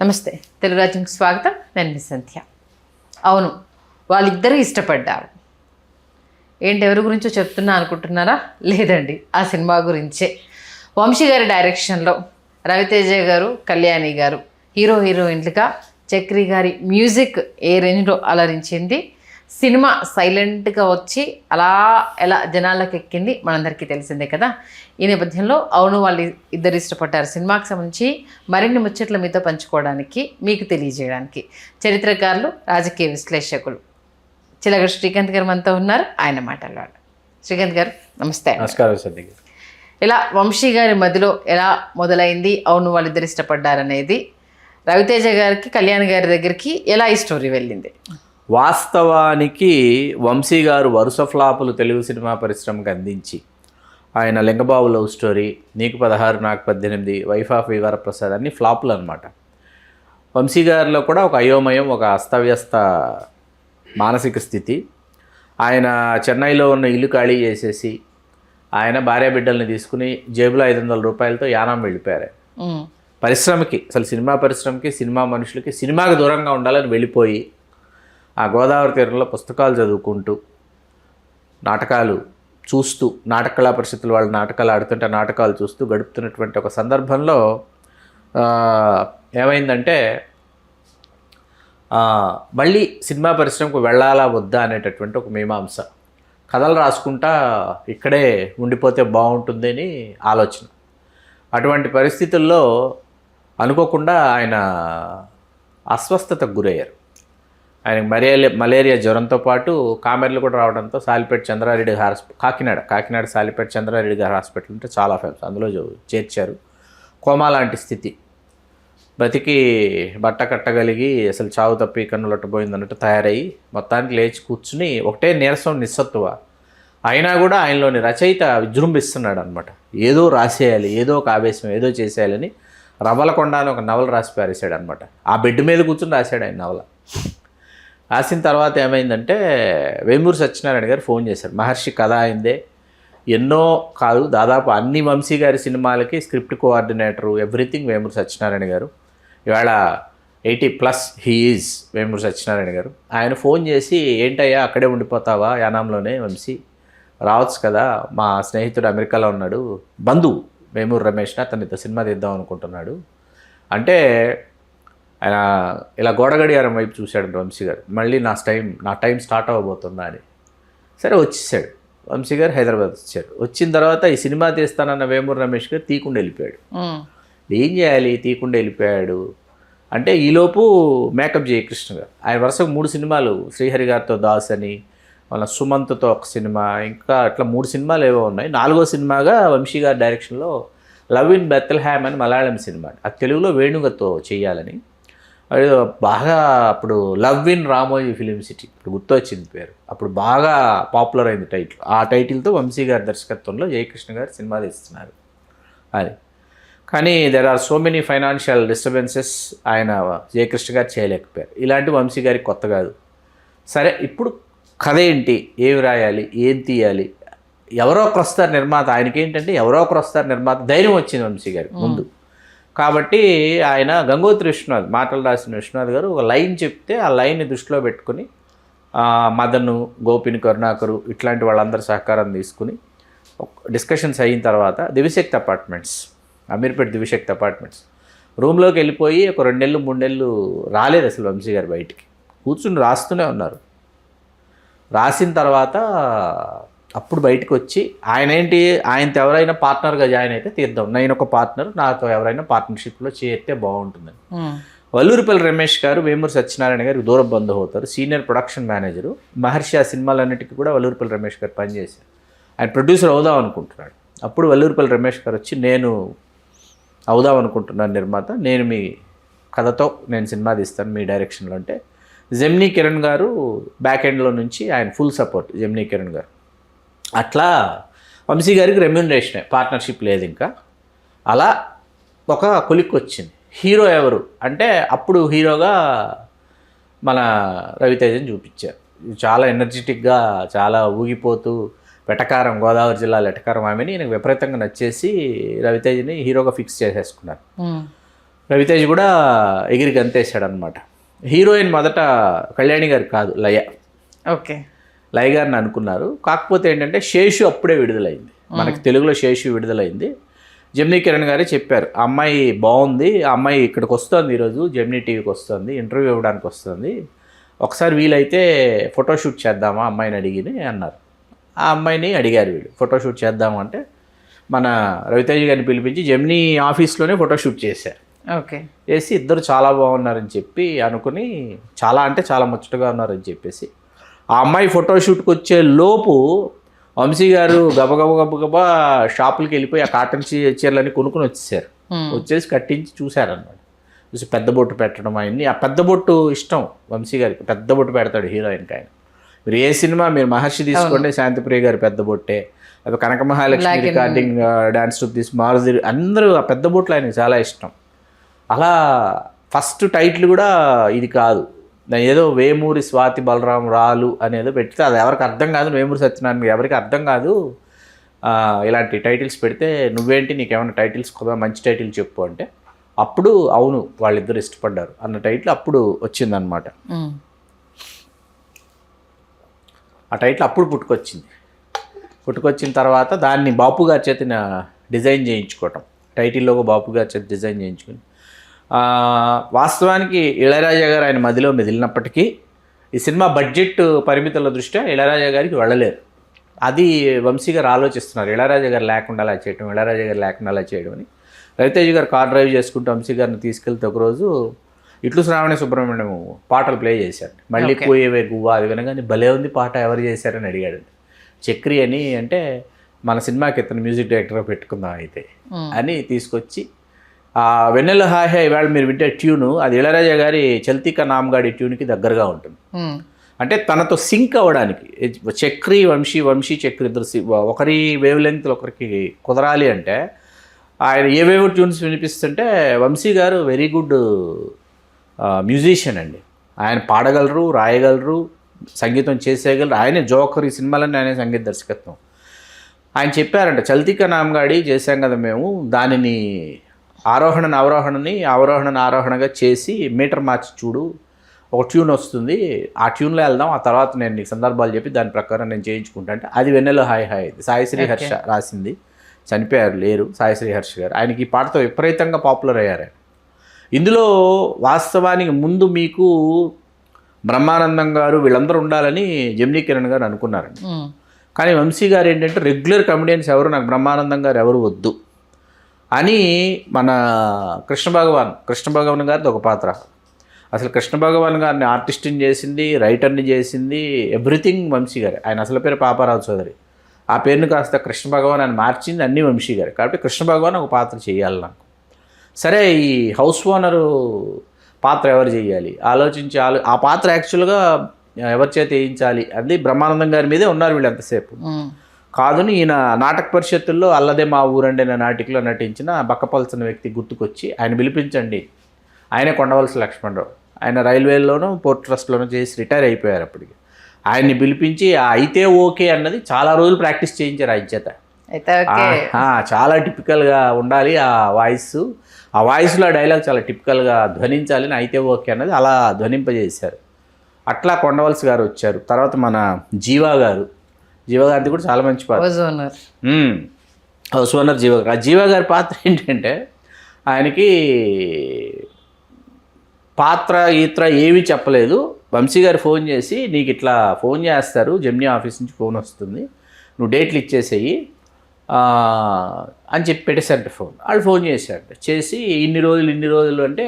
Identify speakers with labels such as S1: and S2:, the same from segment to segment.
S1: నమస్తే, తెలుగు రాజ్యంకి స్వాగతం. నేను మీ సంధ్య. అవును, వాళ్ళిద్దరూ ఇష్టపడ్డారు. ఏంటి, ఎవరి గురించో చెప్తున్నా అనుకుంటున్నారా? లేదండి, ఆ సినిమా గురించే. వంశీ గారి డైరెక్షన్లో రవితేజ గారు, కళ్యాణి గారు హీరో హీరోయిన్లుగా, చక్రి గారి మ్యూజిక్ ఏ రేంజ్లో అలరించింది. సినిమా సైలెంట్గా వచ్చి అలా ఎలా జనాలకు ఎక్కింది మనందరికీ తెలిసిందే కదా. ఈ నేపథ్యంలో అవును వాళ్ళు ఇద్దరు ఇష్టపడ్డారు సినిమాకి సంబంధించి మరిన్ని ముచ్చట్లు మీతో పంచుకోవడానికి, మీకు తెలియజేయడానికి చరిత్రకారులు, రాజకీయ విశ్లేషకులు చిలగడ శ్రీకాంత్ గారు మనతో ఉన్నారు. ఆయన మాట్లాడారు. శ్రీకాంత్ గారు నమస్తే.
S2: నమస్కారం సార్.
S1: ఇలా వంశీ గారి మధ్యలో ఎలా మొదలైంది అవును వాళ్ళిద్దరు ఇష్టపడ్డారనేది, రవితేజ గారికి కళ్యాణ్ గారి దగ్గరికి ఎలా ఈ స్టోరీ వెళ్ళింది?
S2: వాస్తవానికి వంశీ గారు వరుస ఫ్లాపులు తెలుగు సినిమా పరిశ్రమకు అందించి, ఆయన లింగబాబు లవ్ స్టోరీ, నీకు 16 నాకు 18, వైఫ్ ఆఫ్ వివర ప్రసాద్ అన్ని ఫ్లాపులు అనమాట. వంశీ గారిలో కూడా ఒక అయోమయం, ఒక అస్తవ్యస్త మానసిక స్థితి. ఆయన చెన్నైలో ఉన్న ఇల్లు ఖాళీ చేసేసి ఆయన భార్య బిడ్డల్ని తీసుకుని జేబులో 500 రూపాయలతో యానాం వెళ్ళిపోయారు. పరిశ్రమకి, అసలు సినిమా పరిశ్రమకి, సినిమా మనుషులకి, సినిమాకి దూరంగా ఉండాలని వెళ్ళిపోయి ఆ గోదావరి తీరంలో పుస్తకాలు చదువుకుంటూ, నాటకాలు చూస్తూ, నాటక కళా పరిషత్తులు వాళ్ళ నాటకాలు ఆడుతుంటే నాటకాలు చూస్తూ గడుపుతున్నటువంటి ఒక సందర్భంలో ఏమైందంటే మళ్ళీ సినిమా పరిశ్రమకు వెళ్ళాలా వద్దా అనేటటువంటి ఒక మీమాంస. కథలు రాసుకుంటా ఇక్కడే ఉండిపోతే బాగుంటుందని ఆలోచన. అటువంటి పరిస్థితుల్లో అనుకోకుండా ఆయన అస్వస్థతకు గురయ్యారు. ఆయనకు మలేరియా జ్వరంతో పాటు కామెర్లు కూడా రావడంతో సాలిపేట చంద్రారెడ్డి కాకినాడ సాలిపేట చంద్రారెడ్డి గారి హాస్పిటల్ అంటే చాలా ఫేమస్, అందులో చేర్చారు. కోమా లాంటి స్థితి, బ్రతికి బట్ట కట్టగలిగి అసలు చావు తప్పి కన్నులట్టబోయింది అన్నట్టు తయారయ్యి మొత్తానికి లేచి కూర్చుని ఒకటే నీరసం, నిస్సత్తువ. అయినా కూడా ఆయనలోని రచయిత విజృంభిస్తున్నాడు అనమాట. ఏదో రాసేయాలి, ఏదో ఒక ఆవేశం, ఏదో చేసేయాలని రవ్వలకొండ అని ఒక నవల రాసి పారేశాడు అనమాట. ఆ బెడ్ మీద కూర్చుని రాశాడు ఆయన నవల. రాసిన తర్వాత ఏమైందంటే వేమూరి సత్యనారాయణ గారు ఫోన్ చేశారు. మహర్షి కథ అయిందే, ఎన్నో కాదు దాదాపు అన్ని వంశీ గారి సినిమాలకి script coordinator, everything Vemuri Satyanarayana గారు. ఇవాళ 80+ హీ ఈజ్ వేమూరి సత్యనారాయణ గారు. ఆయన ఫోన్ చేసి, ఏంటయ్యా అక్కడే ఉండిపోతావా యానాంలోనే, వంశీ రావచ్చు కదా, మా స్నేహితుడు అమెరికాలో ఉన్నాడు, బంధువు వేమూరి రమేష్, అతనితో సినిమా తీద్దాం అనుకుంటున్నాడు అంటే, ఆయన ఇలా గోడగడియారం వైపు చూశాడు వంశీ గారు. మళ్ళీ నా టైం స్టార్ట్ అవ్వబోతుందా అని. సరే వచ్చేసాడు వంశీ గారు, హైదరాబాద్ వచ్చారు. వచ్చిన తర్వాత ఈ సినిమా తీస్తానన్న వేమూరి రమేష్ గారు తీకుండా వెళ్ళిపోయాడు. ఏం చేయాలి, తీకుండా వెళ్ళిపోయాడు అంటే ఈలోపు మేకప్ జయకృష్ణ గారు, ఆయన వరుసగా 3 సినిమాలు, శ్రీహరి గారితో దాస్ అని, వాళ్ళ సుమంత్తో ఒక సినిమా, ఇంకా అట్లా 3 సినిమాలు ఏవో ఉన్నాయి. 4వ సినిమాగా వంశీ గారి డైరెక్షన్లో లవ్ ఇన్ బెత్తల్హామ్ అని మలయాళం సినిమా, అది తెలుగులో వేణుగతో చేయాలని. అది బాగా అప్పుడు love in Ramoji film city, ఇప్పుడు గుర్తొచ్చింది పేరు, అప్పుడు బాగా పాపులర్ అయింది టైటిల్. ఆ టైటిల్తో వంశీ గారి దర్శకత్వంలో జయకృష్ణ గారు సినిమా తీస్తున్నారు అది. కానీ there are so many financial disturbances, ఆయన జయకృష్ణ గారు చేయలేకపోయారు. ఇలాంటి వంశీ గారికి కొత్త కాదు. సరే ఇప్పుడు కథ ఏంటి, ఏమి రాయాలి, ఏం తీయాలి, ఎవరో ఒకరు వస్తారు నిర్మాత. ఆయనకేంటంటే ఎవరో ఒకరు వస్తారు నిర్మాత, ధైర్యం వచ్చింది వంశీ గారికి ముందు. కాబట్టి ఆయన గంగోత్రి విశ్వనాథ్, మాటలు రాసిన విశ్వనాథ్ గారు ఒక లైన్ చెప్తే ఆ లైన్ని దృష్టిలో పెట్టుకుని మదను, గోపిని, కరుణాకరు ఇట్లాంటి వాళ్ళందరి సహకారం తీసుకుని డిస్కషన్స్ అయిన తర్వాత దివిశక్తి అపార్ట్మెంట్స్, అమీర్పేట దివిశక్తి అపార్ట్మెంట్స్ రూమ్లోకి వెళ్ళిపోయి ఒక 2 నెలలు 3 నెలలు రాలేదు అసలు వంశీ గారు బయటికి. కూర్చుని రాస్తూనే ఉన్నారు. రాసిన తర్వాత అప్పుడు బయటకు వచ్చి ఆయనతో ఎవరైనా పార్ట్నర్గా జాయిన్ అయితే తీద్దాం, నేను ఒక పార్ట్నర్, నాతో ఎవరైనా పార్ట్నర్షిప్లో చేస్తే బాగుంటుందని. వల్లూరిపల్లి రమేష్ గారు వేమూరి సత్యనారాయణ గారికి దూర బంధువు అవుతారు, సీనియర్ ప్రొడక్షన్ మేనేజరు. మహర్షి ఆ సినిమాలన్నిటికీ కూడా వల్లూరిపల్లి రమేష్ గారు పనిచేశారు. ఆయన ప్రొడ్యూసర్ అవుదాం అనుకుంటున్నాడు. అప్పుడు వల్లూరిపల్లి రమేష్ గారు వచ్చి, నేను అవుదాం అనుకుంటున్నాను నిర్మాత, నేను మీ కథతో నేను సినిమా తీస్తాను మీ డైరెక్షన్లో అంటే, జెమినీ కిరణ్ గారు బ్యాక్ ఎండ్లో నుంచి ఆయన ఫుల్ సపోర్ట్, జెమినీ కిరణ్ గారు. అట్లా వంశీ గారికి రెమ్యూనరేషన్, పార్ట్నర్షిప్ లేదు ఇంకా. అలా ఒక కొలిక్కి వచ్చింది. హీరో ఎవరు అంటే అప్పుడు హీరోగా మన రవితేజని చూపించారు. చాలా ఎనర్జెటిక్గా, చాలా ఊగిపోతూ, వెటకారం, గోదావరి జిల్లా వెటకారం ఆమెని నాకు విపరీతంగా నచ్చేసి రవితేజని హీరోగా ఫిక్స్ చేసేసుకున్నారు. రవితేజ్ కూడా ఎగిరి గంతేశాడు అనమాట. హీరోయిన్ మొదట కళ్యాణి గారు కాదు, లయ.
S1: ఓకే.
S2: లయ గారిని అనుకున్నారు. కాకపోతే ఏంటంటే శేషు అప్పుడే విడుదలైంది, మనకి తెలుగులో శేషు విడుదలైంది. జెమినీ కిరణ్ గారే చెప్పారు, ఆ అమ్మాయి బాగుంది, ఆ అమ్మాయి ఇక్కడికి వస్తుంది, ఈరోజు జెమినీ టీవీకి వస్తుంది, ఇంటర్వ్యూ ఇవ్వడానికి వస్తుంది, ఒకసారి వీలైతే ఫోటోషూట్ చేద్దామా అమ్మాయిని అడిగిని అన్నారు. ఆ అమ్మాయిని అడిగారు వీళ్ళు, ఫోటోషూట్ చేద్దామంటే మన రవితేజ్ గారిని పిలిపించి జెమినీ ఆఫీస్లోనే ఫోటోషూట్ చేశారు.
S1: ఓకే.
S2: చేసి ఇద్దరు చాలా బాగున్నారని చెప్పి అనుకుని, చాలా అంటే చాలా ముచ్చటగా ఉన్నారని చెప్పేసి ఆ అమ్మాయి ఫోటోషూట్కి వచ్చే లోపు వంశీ గారు గబగబా షాపులకి వెళ్ళిపోయి ఆ కాటన్ చీరలన్నీ కొనుక్కొని వచ్చేసారు. వచ్చేసి కట్టించి చూశారన్నమాట. చూసి పెద్ద బొట్టు పెట్టడం ఆయన్ని, ఆ పెద్ద బొట్టు ఇష్టం వంశీ గారికి, పెద్ద బొట్టు పెడతాడు హీరోయిన్కి ఆయన. మీరు ఏ సినిమా, మీరు మహర్షి తీసుకోండి, శాంతిప్రియ గారు పెద్ద బొట్టే, అది కనక మహాలక్ష్మి రికార్డింగ్ డాన్స్ ట్రూప్ తీసి మారుతి, అందరూ ఆ పెద్ద బొట్లు ఆయనకి చాలా ఇష్టం. అలా ఫస్ట్ టైటిల్ కూడా ఇది కాదు, ఏదో వేమూరి స్వాతి బలరాం రాలు అనేదో పెడితే అది ఎవరికి అర్థం కాదు, వేమూరి సత్యనారాయణ ఎవరికి అర్థం కాదు. ఇలాంటి టైటిల్స్ పెడితే నువ్వేంటి నీకేమైనా టైటిల్స్ కదా, మంచి టైటిల్ చెప్పు అంటే అప్పుడు అవును వాళ్ళిద్దరు ఇష్టపడ్డారు అన్న టైటిల్ అప్పుడు వచ్చిందనమాట. ఆ టైటిల్ అప్పుడు పుట్టుకొచ్చిన తర్వాత దాన్ని బాపు గారి చేత డిజైన్ చేయించుకోవటం, టైటిల్లో బాపు గారి చేత డిజైన్ చేయించుకుని, వాస్తవానికి ఇళయరాజా గారు ఆయన మదిలో మెదిలినప్పటికీ ఈ సినిమా బడ్జెట్ పరిమితుల దృష్ట్యా ఇళయరాజా గారికి వెళ్ళలేరు. అది వంశీ గారు ఆలోచిస్తున్నారు, ఇళయరాజా గారు లేకుండా అలా చేయడం, ఇళయరాజా గారు లేకుండా అలా చేయడం అని. రవితేజ్ గారు కార్ డ్రైవ్ చేసుకుంటూ వంశీ గారిని తీసుకెళ్తే ఒకరోజు ఇట్లు శ్రావణ సుబ్రహ్మణ్యం పాటలు ప్లే చేశాడు. మళ్ళీ పోయేవే గువ్వా అది వినగానే భలే ఉంది పాట, ఎవరు చేశారని అడిగాడు. చక్రి అని అంటే మన సినిమాకి ఇతను మ్యూజిక్ డైరెక్టర్గా పెట్టుకుందాం అయితే అని తీసుకొచ్చి, వెన్నెల హాయ్ హాయ్ ఇవాళ మీరు వింటే ట్యూను అది ఇళయరాజా గారి చల్తీకా నామ్గాడి ట్యూన్కి దగ్గరగా ఉంటుంది. అంటే తనతో సింక్ అవ్వడానికి చక్రి వంశీ చక్రి ఇద్దరు ఒకరి వేవ్ లెంగ్త్లు ఒకరికి కుదరాలి అంటే ఆయన ఏవేవో ట్యూన్స్ వినిపిస్తుంటే వంశీ గారు వెరీ గుడ్ మ్యూజిషియన్ అండి. ఆయన పాడగలరు, రాయగలరు, సంగీతం చేసేయగలరు. ఆయనే జోకర్, ఈ సినిమాలన్నీ ఆయనే సంగీత దర్శకత్వం. ఆయన చెప్పారంట, చల్తీకా నామ్గాడి చేశాం కదా మేము, దానిని ఆరోహణగా చేసి మీటర్ మార్చి చూడు, ఒక ట్యూన్ వస్తుంది, ఆ ట్యూన్లో వెళ్దాం, ఆ తర్వాత నేను నీకు సందర్భాలు చెప్పి దాని ప్రకారం నేను చేయించుకుంటా అంటే అది వెన్నెల హాయ్ హాయ్. సాయిశ్రీ హర్ష రాసింది, చనిపోయారు లేరు సాయిశ్రీ హర్ష గారు. ఆయనకి ఈ పాటతో విపరీతంగా పాపులర్ అయ్యారు. ఇందులో వాస్తవానికి ముందు మీకు బ్రహ్మానందం గారు వీళ్ళందరూ ఉండాలని జెమినీ కిరణ్ గారు అనుకున్నారండి. కానీ వంశీ గారు ఏంటంటే రెగ్యులర్ కమెడియన్స్ ఎవరు, నాకు బ్రహ్మానందం గారు ఎవరు వద్దు అని మన కృష్ణ భగవాన్ గారిది ఒక పాత్ర. అసలు కృష్ణ భగవాన్ గారిని ఆర్టిస్ట్ని చేసింది, రైటర్ని చేసింది, ఎవ్రీథింగ్ వంశీ గారు. ఆయన అసలు పేరు పాపారావు చౌదరి, ఆ పేరుని కాస్త కృష్ణ భగవాన్ అని మార్చింది అన్నీ వంశీ గారు. కాబట్టి కృష్ణ భగవాన్ ఒక పాత్ర చేయాలి నాకు. సరే ఈ హౌస్ ఓనరు పాత్ర ఎవరు చేయాలి ఆలోచించి ఆ పాత్ర యాక్చువల్గా ఎవరి చేత వేయించాలి అది బ్రహ్మానందం గారి మీదే ఉన్నారు వీళ్ళు ఎంతసేపు. కాదుని ఈయన నాటక పరిషత్తుల్లో అల్లదే మా ఊరండి అనే నాటికలో నటించిన బక్కపల్సిన వ్యక్తి గుర్తుకొచ్చి ఆయన పిలిపించండి. ఆయనే కొండవలస లక్ష్మణరావు. ఆయన రైల్వేలోనూ పోర్ట్ ట్రస్ట్లోనూ చేసి రిటైర్ అయిపోయారు అప్పటికి. ఆయన్ని పిలిపించి అయితే ఓకే అన్నది చాలా రోజులు ప్రాక్టీస్ చేయించారు ఆయన చేత. చాలా టిపికల్గా ఉండాలి ఆ వాయిస్లో డైలాగ్ చాలా టిపికల్గా ధ్వనించాలని అయితే ఓకే అన్నది అలా ధ్వనింపజేశారు. అట్లా కొండవలస గారు వచ్చారు. తర్వాత మన జీవా గారిది కూడా చాలా మంచి పాత్ర, హౌస్ ఓనర్ జీవా గారు. ఆ జీవా గారి పాత్ర ఏంటంటే ఆయనకి పాత్ర ఏమీ చెప్పలేదు. వంశీ గారు ఫోన్ చేసి నీకు ఇట్లా ఫోన్ చేస్తారు, జెమినీ ఆఫీస్ నుంచి ఫోన్ వస్తుంది, నువ్వు డేట్లు ఇచ్చేసేయి అని చెప్పి పెట్టేశారంట ఫోన్. వాళ్ళు ఫోన్ చేశారంట, చేసి ఇన్ని రోజులు అంటే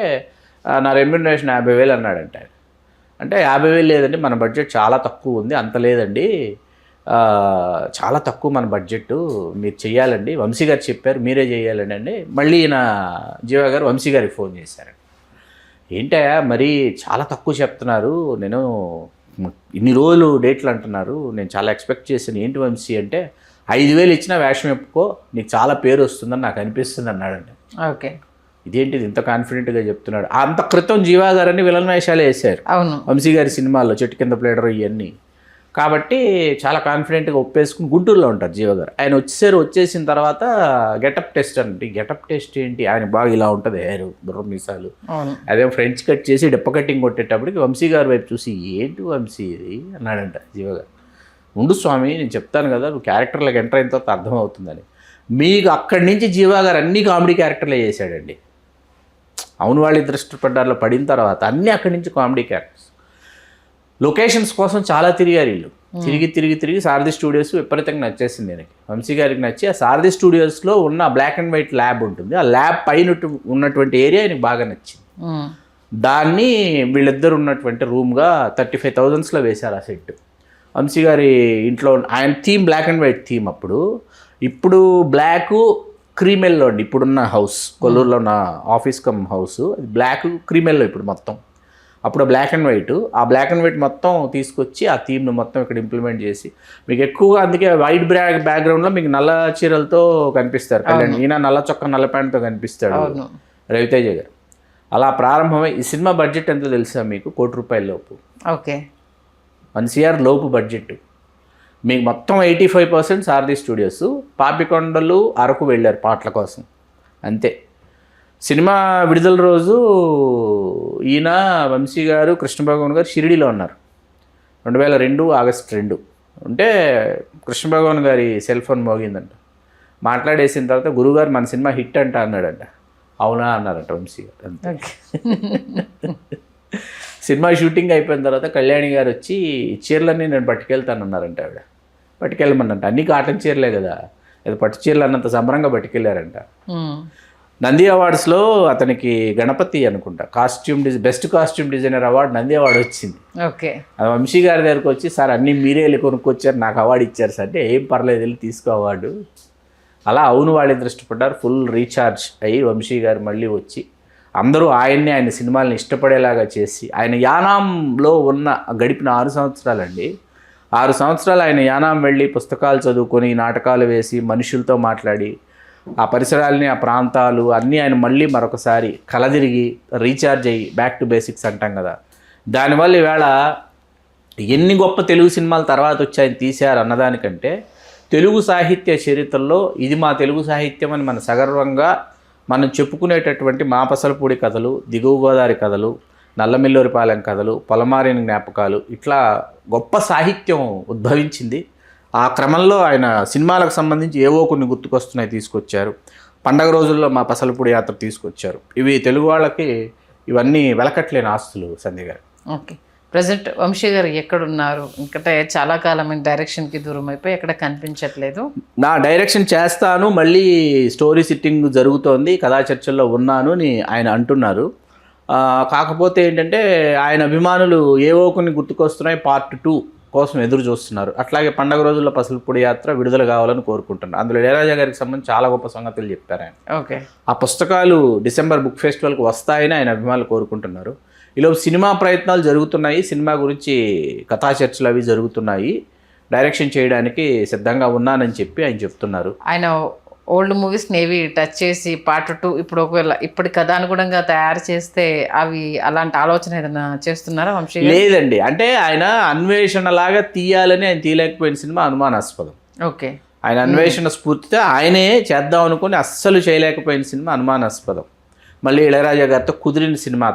S2: నా రెమ్యూనరేషన్ 50,000 అన్నాడంట. అంటే 50,000 లేదండి, మన బడ్జెట్ చాలా తక్కువ ఉంది, అంత లేదండి, చాలా తక్కువ మన బడ్జెట్, మీరు చెయ్యాలండి, వంశీ గారు చెప్పారు మీరే చేయాలండి అండి. మళ్ళీ ఈయన జీవా గారు వంశీ గారికి ఫోన్ చేశారండి. ఏంటయ్యా మరి చాలా తక్కువ చెప్తున్నారు, నేను ఇన్ని రోజులు డేట్లు అంటున్నారు, నేను చాలా ఎక్స్పెక్ట్ చేశాను, ఏంటి వంశీ అంటే 5,000 ఇచ్చినా వేషం చెప్పుకో, నీకు చాలా పేరు వస్తుందని నాకు అనిపిస్తుంది అన్నాడండి.
S1: ఓకే,
S2: ఇదేంటిది ఇంత కాన్ఫిడెంట్గా చెప్తున్నాడు. అంత క్రితం జీవా గారని విలన్ వేషాలు వేశారు వంశీ గారి సినిమాల్లో, చెట్టు కింద ప్లేడర్ ఇవన్నీ. కాబట్టి చాలా కాన్ఫిడెంట్గా ఒప్పేసుకుని గుంటూరులో ఉంటారు జీవ గారు. ఆయన వచ్చేసిన తర్వాత గెటప్ టెస్ట్ అంటే గెటప్ టెస్ట్ ఏంటి, ఆయన బాగా ఇలా ఉంటుంది హెయిర్ బుర్ర మీసాలు, అదే ఫ్రెంచ్ కట్ చేసి డిప్ప కటింగ్ కొట్టేటప్పటికి వంశీ గారి వైపు చూసి ఏంటి వంశీ ఇది అన్నాడంట జీవ గారు. ఉండు స్వామి నేను చెప్తాను కదా, నువ్వు క్యారెక్టర్లకు ఎంటర్ అయిన తర్వాత అర్థమవుతుందని. మీకు అక్కడి నుంచి జీవా గారు అన్ని కామెడీ క్యారెక్టర్లే చేశాడండి. అవును వాళ్ళిద్దరు ఇష్టపడ్డారులో పడిన తర్వాత అన్నీ అక్కడి నుంచి కామెడీ క్యారెక్టర్స్. లొకేషన్స్ కోసం చాలా తిరిగారు వీళ్ళు. తిరిగి సారథి స్టూడియోస్ విపరీతంగా నచ్చేసింది నేను. వంశీ గారికి నచ్చి ఆ సారథి స్టూడియోస్లో ఉన్న బ్లాక్ అండ్ వైట్ ల్యాబ్ ఉంటుంది, ఆ ల్యాబ్ పైన ఉన్నటువంటి ఏరియా ఆయనకు బాగా నచ్చింది. దాన్ని వీళ్ళిద్దరు ఉన్నటువంటి రూమ్గా 35,000 వేశారు ఆ సెట్. వంశీ గారి ఇంట్లో ఆయన theme black and white theme. ఇప్పుడు బ్లాక్ క్రీమెల్లో అండి ఇప్పుడున్న హౌస్, కొల్లూరులో ఉన్న ఆఫీస్ కమ్ హౌస్, అది బ్లాక్ క్రీమెల్లో ఇప్పుడు మొత్తం. అప్పుడు బ్లాక్ అండ్ వైట్, ఆ బ్లాక్ అండ్ వైట్ మొత్తం తీసుకొచ్చి ఆ థీమ్ను మొత్తం ఇక్కడ ఇంప్లిమెంట్ చేసి మీకు ఎక్కువగా అందుకే వైట్ బ్యాక్గ్రౌండ్లో మీకు నల్ల చీరలతో కనిపిస్తారు కళ్యాణ్, ఈయన నల్ల చొక్క నల్ల ప్యాంట్తో కనిపిస్తాడు రవితేజ గారు. అలా ప్రారంభమై ఈ సినిమా బడ్జెట్ ఎంతో తెలుసా మీకు? ₹1,00,00,000 లోపు.
S1: ఓకే,
S2: 1 CR లోపు బడ్జెట్. మీకు మొత్తం 85% సారథి స్టూడియోస్, పాపికొండలు అరకు వెళ్ళారు పాటల కోసం అంతే. సినిమా విడుదల రోజు ఈయన వంశీ గారు కృష్ణభగవాన్ గారు షిరిడీలో ఉన్నారు 2002 ఆగస్ట్ 2. ఉంటే కృష్ణభగవాన్ గారి సెల్ ఫోన్ మోగిందంట. మాట్లాడేసిన తర్వాత గురుగారు మన సినిమా హిట్ అంట అన్నాడంట. అవునా అన్నారంట వంశీ గారు అంతే. సినిమా షూటింగ్ అయిపోయిన తర్వాత కళ్యాణి గారు వచ్చి చీరలన్నీ నేను పట్టుకెళ్తానన్నారంట. ఆవిడ పట్టుకెళ్ళమన్నంట. అన్నీ కాటన్ చీరలే కదా, అది పట్టు చీరలు అన్నంత సంబరంగా పట్టుకెళ్ళారంట. నంది అవార్డ్స్లో అతనికి గణపతి అనుకుంటా best costume designer award Nandi award వచ్చింది.
S1: ఓకే,
S2: అది వంశీ గారి దగ్గరకు వచ్చి సార్ అన్నీ మీరే వెళ్ళి కొనుక్కొచ్చారు, నాకు అవార్డు ఇచ్చారు సార్ అంటే ఏం పర్లేదు వెళ్ళి తీసుకో అవార్డు. అలా అవును వాళ్ళిద్దరు ఇష్టపడ్డారు. ఫుల్ రీఛార్జ్ అయ్యి వంశీ గారు మళ్ళీ వచ్చి అందరూ ఆయన సినిమాలను ఇష్టపడేలాగా చేసి ఆయన యానాంలో గడిపిన 6 సంవత్సరాలండి. 6 సంవత్సరాలు ఆయన యానాం వెళ్ళి పుస్తకాలు చదువుకొని నాటకాలు వేసి మనుషులతో మాట్లాడి ఆ పరిసరాలని ఆ ప్రాంతాలు అన్నీ ఆయన మళ్ళీ మరొకసారి కలదిరిగి రీఛార్జ్ అయ్యి బ్యాక్ టు బేసిక్స్ అంటాం కదా. దానివల్ల ఈవేళ ఎన్ని గొప్ప తెలుగు సినిమాలు తర్వాత వచ్చి ఆయన తీశారు అన్నదానికంటే తెలుగు సాహిత్య చరిత్రలో ఇది మా తెలుగు సాహిత్యం అని మన సగర్వంగా మనం చెప్పుకునేటటువంటి మాపసలపూడి కథలు, దిగువ గోదావరి కథలు, నల్లమిల్లూరిపాలెం కథలు, పొలమారిన జ్ఞాపకాలు, ఇట్లా గొప్ప సాహిత్యం ఉద్భవించింది. ఆ క్రమంలో ఆయన సినిమాలకు సంబంధించి ఏవో కొన్ని గుర్తుకొస్తున్నాయి తీసుకొచ్చారు. పండగ రోజుల్లో మా పసలపూడి యాత్ర తీసుకొచ్చారు. ఇవి తెలుగు వాళ్ళకి ఇవన్నీ వెలకట్లేని ఆస్తులు సంధ్య గారు.
S1: ఓకే, ప్రజెంట్ వంశీ గారు ఎక్కడున్నారు? ఇంకటే చాలా కాలం డైరెక్షన్కి దూరం అయిపోయి ఎక్కడ కనిపించట్లేదు.
S2: నా డైరెక్షన్ చేస్తాను, మళ్ళీ స్టోరీ సిట్టింగ్ జరుగుతోంది, కథా చర్చల్లో ఉన్నాను అని ఆయన అంటున్నారు. కాకపోతే ఏంటంటే ఆయన అభిమానులు ఏవో కొన్ని గుర్తుకొస్తున్నాయి పార్ట్ 2 కోసం ఎదురు చూస్తున్నారు. అట్లాగే పండగ రోజుల్లో పసలపూడి యాత్ర విడుదల కావాలని కోరుకుంటున్నారు. అందులో ఇళయరాజా గారికి సంబంధించి చాలా గొప్ప సంగతులు చెప్పారు ఆయన.
S1: ఓకే, ఆ
S2: పుస్తకాలు డిసెంబర్ బుక్ ఫెస్టివల్కి వస్తాయని ఆయన అభిమానులు కోరుకుంటున్నారు. ఈలోపు సినిమా ప్రయత్నాలు జరుగుతున్నాయి, సినిమా గురించి కథా చర్చలు అవి జరుగుతున్నాయి, డైరెక్షన్ చేయడానికి సిద్ధంగా ఉన్నానని చెప్పి ఆయన చెప్తున్నారు.
S1: ఆయన ఓల్డ్ మూవీస్ నేవి టచ్ చేసి పార్ట్ 2 ఇప్పుడు ఒకవేళ ఇప్పటి కథానుగుణంగా తయారు చేస్తే అవి అలాంటి ఆలోచన ఏదైనా చేస్తున్నారా వంశీ?
S2: లేదండి, అంటే ఆయన అన్వేషణ లాగా తీయాలని ఆయన తీయలేకపోయిన సినిమా అనుమానాస్పదం.
S1: ఓకే,
S2: ఆయన అన్వేషణ స్ఫూర్తితో ఆయనే చేద్దాం అనుకుని అస్సలు చేయలేకపోయిన సినిమా అనుమానాస్పదం. మళ్ళీ ఇళయరాజా గారితో కుదిరిన సినిమా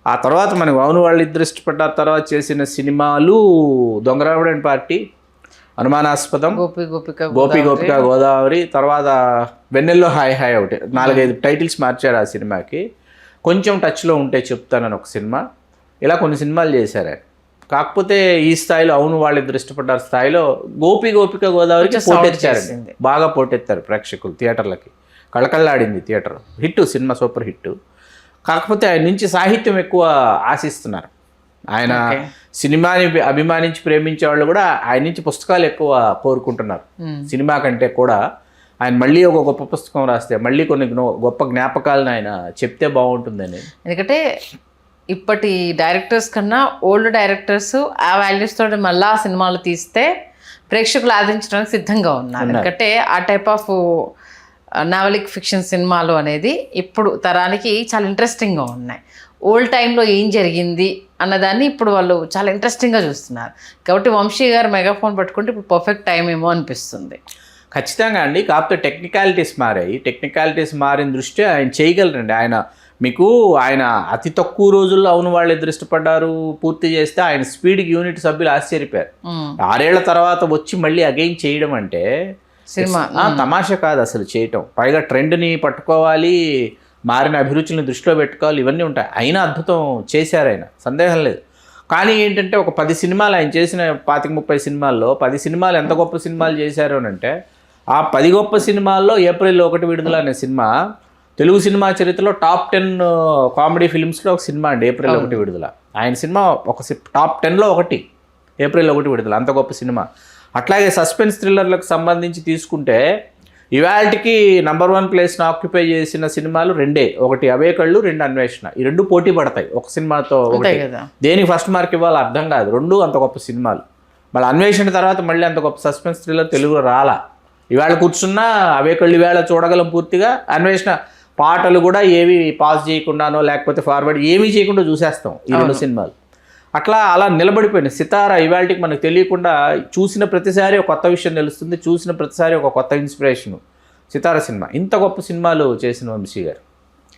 S2: ఆ తర్వాత మనకు అవును వాళ్ళిద్దరు ఇష్టపడ్డారు తర్వాత చేసిన సినిమాలు దొంగరావుడని పార్టీ, అనుమానాస్పదం, గోపి గోపిక గోదావరి, తర్వాత వెన్నెల్లో హాయ్ హాయ్ ఒకటి, 4-5 టైటిల్స్ మార్చారు ఆ సినిమాకి. కొంచెం టచ్లో ఉంటే చెప్తానని ఒక సినిమా, ఇలా కొన్ని సినిమాలు చేశారు. కాకపోతే ఈ స్థాయిలో అవును వాళ్ళిద్దరు ఇష్టపడ్డారు స్థాయిలో గోపి గోపిక గోదావరికి పోటెత్తారండి, బాగా పోటెత్తారు ప్రేక్షకులు, థియేటర్లకి కళకళలాడింది theatre, hit cinema, super hit. కాకపోతే ఆయన నుంచి సాహిత్యం ఎక్కువ ఆశిస్తున్నారు. ఆయన సినిమాని అభిమానించి ప్రేమించే వాళ్ళు కూడా ఆయన నుంచి పుస్తకాలు ఎక్కువ కోరుకుంటున్నారు సినిమా కంటే కూడా. ఆయన మళ్ళీ ఒక గొప్ప పుస్తకం రాస్తే మళ్ళీ కొన్ని గొప్ప జ్ఞాపకాలను ఆయన చెప్తే బాగుంటుందని.
S1: ఎందుకంటే ఇప్పటి డైరెక్టర్స్ కన్నా ఓల్డ్ డైరెక్టర్స్ ఆ వాల్యూస్ తోటి మళ్ళీ ఆ సినిమాలు తీస్తే ప్రేక్షకులు ఆదరించడానికి సిద్ధంగా ఉన్నారు. ఎందుకంటే ఆ టైప్ ఆఫ్ నావలిక్ ఫిక్షన్ సినిమాలు అనేది ఇప్పుడు తరానికి చాలా ఇంట్రెస్టింగ్గా ఉన్నాయి. ఓల్డ్ టైంలో ఏం జరిగింది అన్నదాన్ని ఇప్పుడు వాళ్ళు చాలా ఇంట్రెస్టింగ్గా చూస్తున్నారు. కాబట్టి వంశీ గారు మెగాఫోన్ పట్టుకుంటే ఇప్పుడు పర్ఫెక్ట్ టైం ఏమో అనిపిస్తుంది.
S2: ఖచ్చితంగా అండి. కాకపోతే టెక్నికాలిటీస్ మారాయి. టెక్నికాలిటీస్ మారిన దృష్ట్యా ఆయన చేయగలరండి. ఆయన అతి తక్కువ రోజుల్లో అవును వాళ్ళు ఎదురు ఇష్టపడ్డారు పూర్తి చేస్తే ఆయన స్పీడ్కి యూనిట్ సభ్యులు ఆశ్చర్యపోయారు. 6 ఏళ్ల తర్వాత వచ్చి మళ్ళీ అగైన్ చేయడం అంటే
S1: సినిమా
S2: తమాషా కాదు అసలు చేయటం. పైగా ట్రెండ్ని పట్టుకోవాలి, మారిన అభిరుచులను దృష్టిలో పెట్టుకోవాలి, ఇవన్నీ ఉంటాయి. అయినా అద్భుతం చేశారు ఆయన, సందేహం లేదు. కానీ ఏంటంటే ఒక 10 సినిమాలు ఆయన చేసిన 25-30 సినిమాల్లో 10 సినిమాలు ఎంత గొప్ప సినిమాలు చేశారు అని అంటే ఆ 10 గొప్ప సినిమాల్లో ఏప్రిల్ 1 విడుదల అనే సినిమా తెలుగు సినిమా చరిత్రలో టాప్ 10 కామెడీ ఫిల్మ్స్లో ఒక సినిమా అండి. ఏప్రిల్ 1 విడుదల ఆయన సినిమా ఒక టాప్ 10లో ఒకటి. ఏప్రిల్ 1 విడుదల అంత గొప్ప సినిమా. అట్లాగే సస్పెన్స్ థ్రిల్లర్లకు సంబంధించి తీసుకుంటే ఇవాళకి నంబర్ 1 ప్లేస్ని ఆక్యుపై చేసిన సినిమాలు 2, ఒకటి అవే కళ్ళు, 2 అన్వేషణ. ఈ 2 పోటీ పడతాయి ఒక సినిమాతో ఒకటి. దేనికి ఫస్ట్ మార్క్ ఇవ్వాలో అర్థం కాదు. 2 అంత గొప్ప సినిమాలు. మళ్ళీ అన్వేషణ తర్వాత మళ్ళీ అంత గొప్ప సస్పెన్స్ థ్రిల్లర్ తెలుగులో రాలా. ఇవాళ కూర్చున్నా అవే కళ్ళు ఇవాళ చూడగలం పూర్తిగా. అన్వేషణ పాటలు కూడా ఏవి పాజ్ చేయకుండానో లేకపోతే ఫార్వర్డ్ ఏమీ చేయకుండా చూసేస్తాం ఈ 2 సినిమాలు. అలా నిలబడిపోయింది. సితార ఇవాళకి మనకు తెలియకుండా చూసిన ప్రతిసారి ఒక కొత్త విషయం తెలుస్తుంది, చూసిన ప్రతిసారి ఒక కొత్త ఇన్స్పిరేషను. సితార సినిమా ఇంత గొప్ప సినిమాలు చేసిన వంశీ గారు.